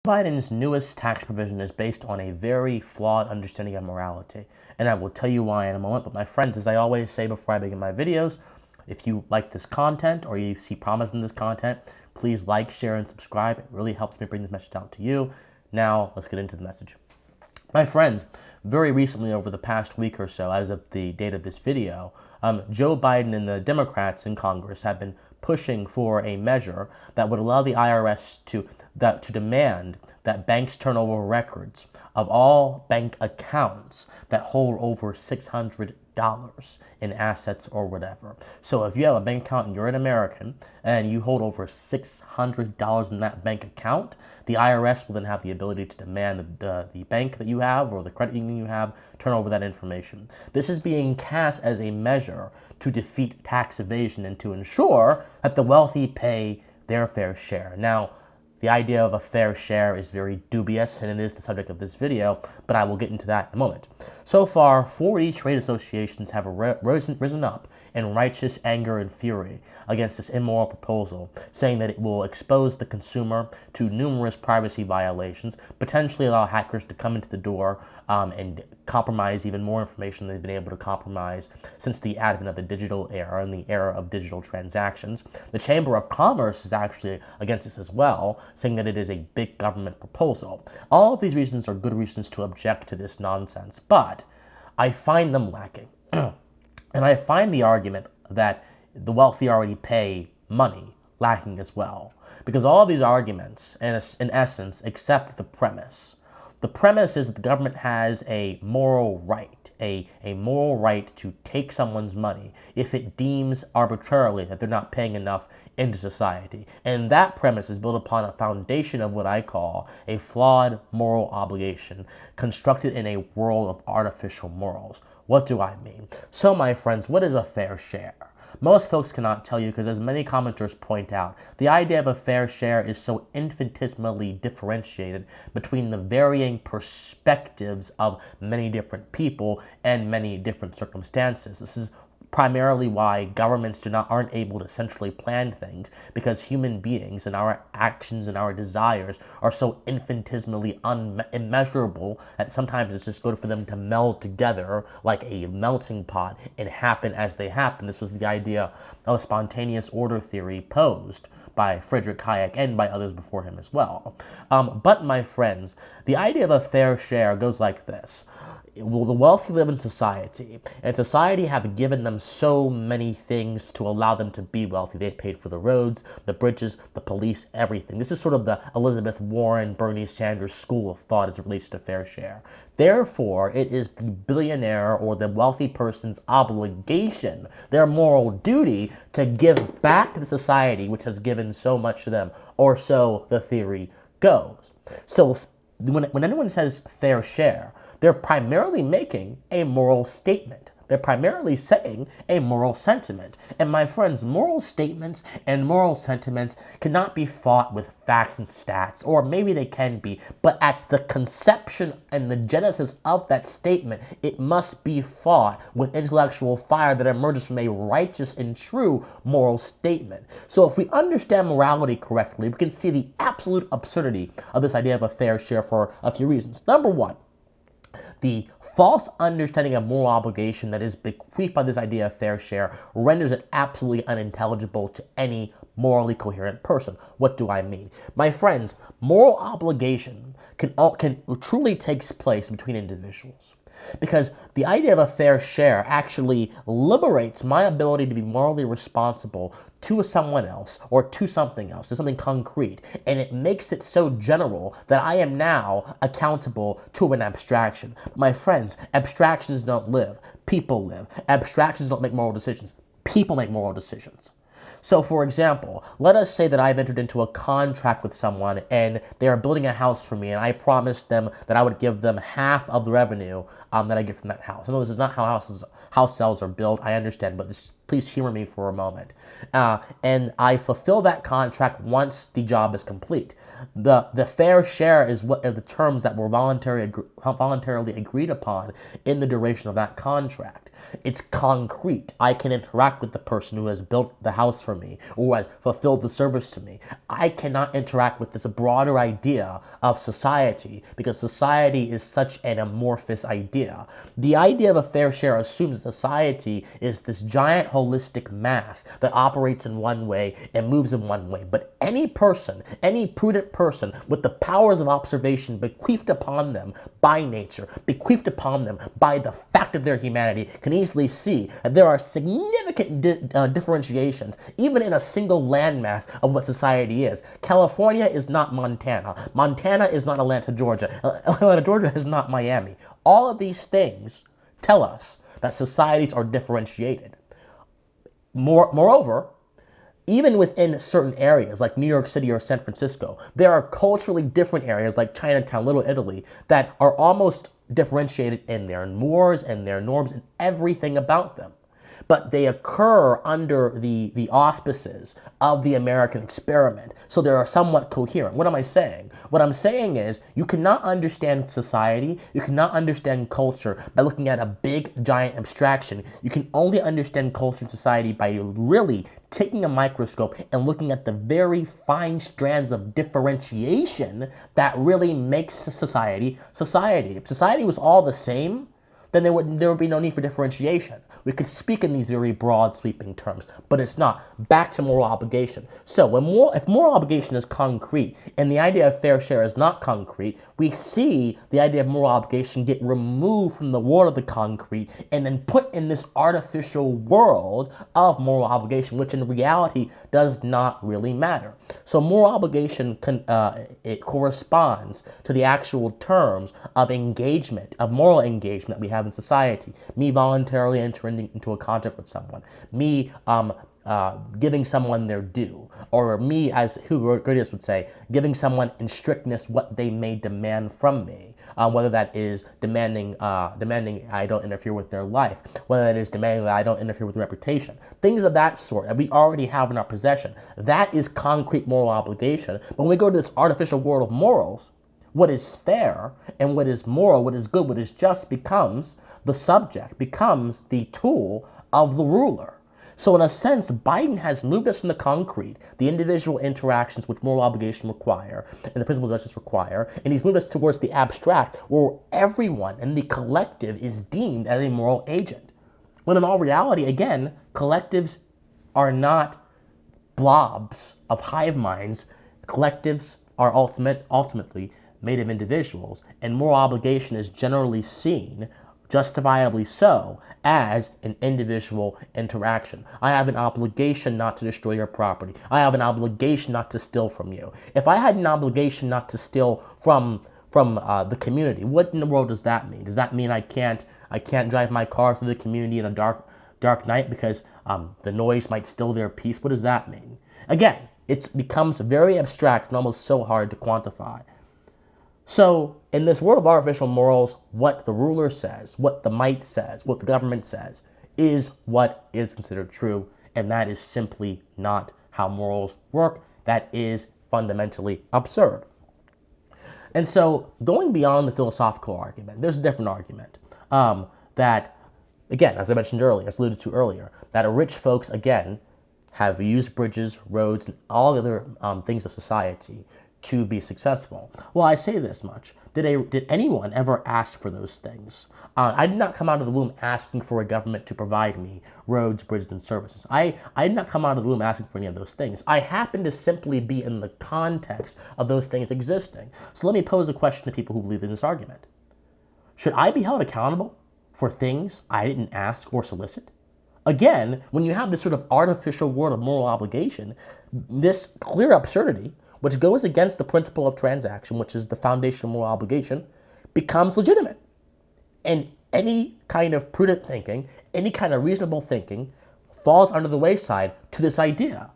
Biden's newest tax provision is based on a very flawed understanding of morality, and I will tell you why in a moment. But my friends, as I always say before I begin my videos, if you like this content or you see promise in this content, please like, share, and subscribe. It really helps me bring this message out to you. Now, let's get into the message. My friends, very recently over the past week or so, as of the date of this video, Joe Biden and the Democrats in Congress have been pushing for a measure that would allow the IRS to demand that banks turn over records of all bank accounts that hold over $600 in assets or whatever. So if you have a bank account and you're an American and you hold over $600 in that bank account, the IRS will then have the ability to demand the bank that you have or the credit union you have turn over that information. This is being cast as a measure to defeat tax evasion and to ensure that the wealthy pay their fair share. Now, the idea of a fair share is very dubious, and it is the subject of this video, but I will get into that in a moment. So far, 40 trade associations have risen up in righteous anger and fury against this immoral proposal, saying that it will expose the consumer to numerous privacy violations, potentially allow hackers to come into the door and compromise even more information than they've been able to compromise since the advent of the digital era and the era of digital transactions. The Chamber of Commerce is actually against this as well, saying that it is a big government proposal. All of these reasons are good reasons to object to this nonsense, but I find them lacking. And I find the argument that the wealthy already pay money lacking as well. Because all of these arguments, in essence, accept the premise. The premise is that the government has a moral right, a moral right to take someone's money if it deems arbitrarily that they're not paying enough into society. And that premise is built upon a foundation of what I call a flawed moral obligation constructed in a world of artificial morals. What do I mean? So, my friends, what is a fair share? Most folks cannot tell you because, as many commenters point out, the idea of a fair share is so infinitesimally differentiated between the varying perspectives of many different people and many different circumstances. This is primarily why governments aren't able to centrally plan things, because human beings and our actions and our desires are so infinitesimally immeasurable that sometimes it's just good for them to meld together like a melting pot and happen as they happen. This was the idea of a spontaneous order theory posed by Friedrich Hayek and by others before him as well. But my friends, the idea of a fair share goes like this. Will the wealthy live in society, and society have given them so many things to allow them to be wealthy? They've paid for the roads, the bridges, the police, everything. This is sort of the Elizabeth Warren, Bernie Sanders school of thought as it relates to fair share. Therefore, it is the billionaire or the wealthy person's obligation, their moral duty, to give back to the society which has given so much to them, or so the theory goes. So when anyone says fair share, they're primarily making a moral statement. They're primarily saying a moral sentiment. And my friends, moral statements and moral sentiments cannot be fought with facts and stats, or maybe they can be, but at the conception and the genesis of that statement, it must be fought with intellectual fire that emerges from a righteous and true moral statement. So if we understand morality correctly, we can see the absolute absurdity of this idea of a fair share for a few reasons. Number one, the false understanding of moral obligation that is bequeathed by this idea of fair share renders it absolutely unintelligible to any morally coherent person. What do I mean? My friends, moral obligation can truly takes place between individuals. Because the idea of a fair share actually liberates my ability to be morally responsible to someone else or to something else, to something concrete. And it makes it so general that I am now accountable to an abstraction. My friends, abstractions don't live. People live. Abstractions don't make moral decisions. People make moral decisions. So, for example, let us say that I've entered into a contract with someone and they are building a house for me, and I promised them that I would give them half of the revenue that I get from that house. I know this is not how house sales are built, I understand, but this please humor me for a moment. And I fulfill that contract once the job is complete. The fair share is what are the terms that were voluntarily agreed upon in the duration of that contract. It's concrete. I can interact with the person who has built the house for me or has fulfilled the service to me. I cannot interact with this broader idea of society because society is such an amorphous idea. The idea of a fair share assumes that society is this giant holistic mass that operates in one way and moves in one way. But any person, any prudent person with the powers of observation bequeathed upon them by nature, bequeathed upon them by the fact of their humanity, can easily see that there are significant differentiations, even in a single landmass of what society is. California is not Montana. Montana is not Atlanta, Georgia. Atlanta, Georgia is not Miami. All of these things tell us that societies are differentiated. Moreover, even within certain areas like New York City or San Francisco, there are culturally different areas like Chinatown, Little Italy, that are almost differentiated in their mores and their norms and everything about them. But they occur under the auspices of the American experiment. So they are somewhat coherent. What am I saying? What I'm saying is you cannot understand society, you cannot understand culture by looking at a big, giant abstraction. You can only understand culture and society by really taking a microscope and looking at the very fine strands of differentiation that really makes society society. If society was all the same, then there would be no need for differentiation. We could speak in these very broad, sweeping terms, but it's not. Back to moral obligation. So if moral obligation is concrete and the idea of fair share is not concrete, we see the idea of moral obligation get removed from the world of the concrete and then put in this artificial world of moral obligation, which in reality does not really matter. So moral obligation it corresponds to the actual terms of engagement, of moral engagement that we have in society. Me voluntarily entering into a contract with someone, me giving someone their due, or me, as Hugo Grotius would say, giving someone in strictness what they may demand from me, whether that is demanding I don't interfere with their life, whether that is demanding that I don't interfere with their reputation, things of that sort that we already have in our possession. That is concrete moral obligation. But when we go to this artificial world of morals, what is fair and what is moral, what is good, what is just becomes the subject, becomes the tool of the ruler. So in a sense, Biden has moved us from the concrete, the individual interactions which moral obligation require and the principles of justice require, and he's moved us towards the abstract where everyone in the collective is deemed as a moral agent. When in all reality, again, collectives are not blobs of hive minds. Collectives are ultimately made of individuals, and moral obligation is generally seen, justifiably so, as an individual interaction. I have an obligation not to destroy your property. I have an obligation not to steal from you. If I had an obligation not to steal from the community, what in the world does that mean? Does that mean I can't drive my car through the community in a dark night because the noise might steal their peace? What does that mean? Again, it becomes very abstract and almost so hard to quantify. So, in this world of artificial morals, what the ruler says, what the might says, what the government says, is what is considered true, and that is simply not how morals work. That is fundamentally absurd. And so, going beyond the philosophical argument, there's a different argument that, again, as I mentioned earlier, as alluded to earlier, that rich folks, again, have used bridges, roads, and all the other things of society to be successful. Well, I say this much. Did anyone ever ask for those things? I did not come out of the womb asking for a government to provide me roads, bridges, and services. I did not come out of the womb asking for any of those things. I happen to simply be in the context of those things existing. So let me pose a question to people who believe in this argument. Should I be held accountable for things I didn't ask or solicit? Again, when you have this sort of artificial world of moral obligation, this clear absurdity, which goes against the principle of transaction, which is the foundation of moral obligation, becomes legitimate. And any kind of prudent thinking, any kind of reasonable thinking falls under the wayside to this idea.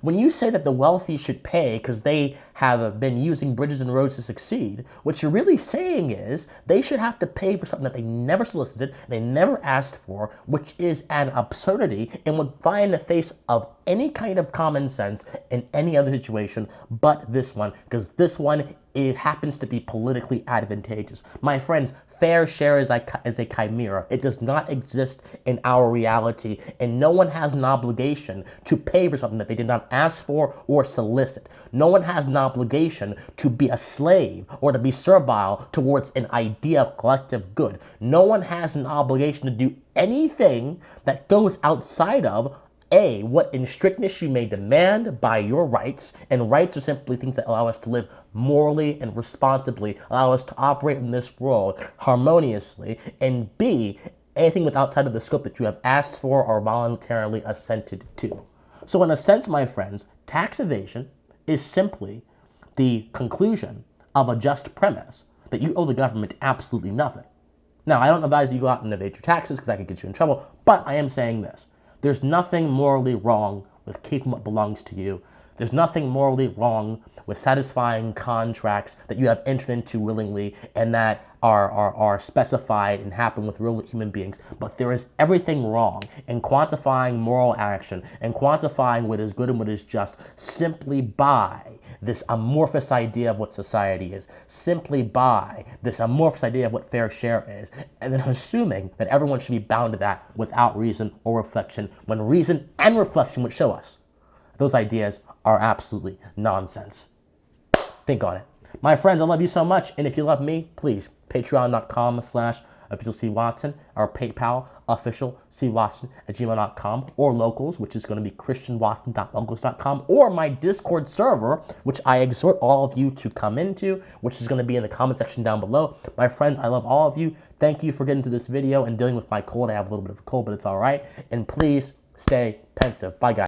When you say that the wealthy should pay because they have been using bridges and roads to succeed, what you're really saying is they should have to pay for something that they never solicited, they never asked for, which is an absurdity and would fly in the face of any kind of common sense in any other situation but this one, because this one, it happens to be politically advantageous. My friends, fair share is a chimera. It does not exist in our reality, and no one has an obligation to pay for something that they did not ask for or solicit. No one has an obligation to be a slave or to be servile towards an idea of collective good. No one has an obligation to do anything that goes outside of what in strictness you may demand by your rights, and rights are simply things that allow us to live morally and responsibly, allow us to operate in this world harmoniously, and B, anything with outside of the scope that you have asked for or voluntarily assented to. So in a sense, my friends, tax evasion is simply the conclusion of a just premise that you owe the government absolutely nothing. Now, I don't advise you go out and evade your taxes because that could get you in trouble, but I am saying this. There's nothing morally wrong with keeping what belongs to you. There's nothing morally wrong with satisfying contracts that you have entered into willingly and that are specified and happen with real human beings. But there is everything wrong in quantifying moral action and quantifying what is good and what is just simply by this amorphous idea of what society is, simply by this amorphous idea of what fair share is, and then assuming that everyone should be bound to that without reason or reflection, when reason and reflection would show us those ideas are absolutely nonsense. Think on it. My friends, I love you so much, and if you love me, please, patreon.com/officialcwatson or PayPal officialcwatson@gmail.com, or locals, which is going to be christianwatson.locals.com, or my Discord server, which I exhort all of you to come into, which is going to be in the comment section down below. My friends, I love all of you. Thank you for getting to this video and dealing with my cold. I have a little bit of a cold, but it's all right. And please stay pensive. Bye, guys.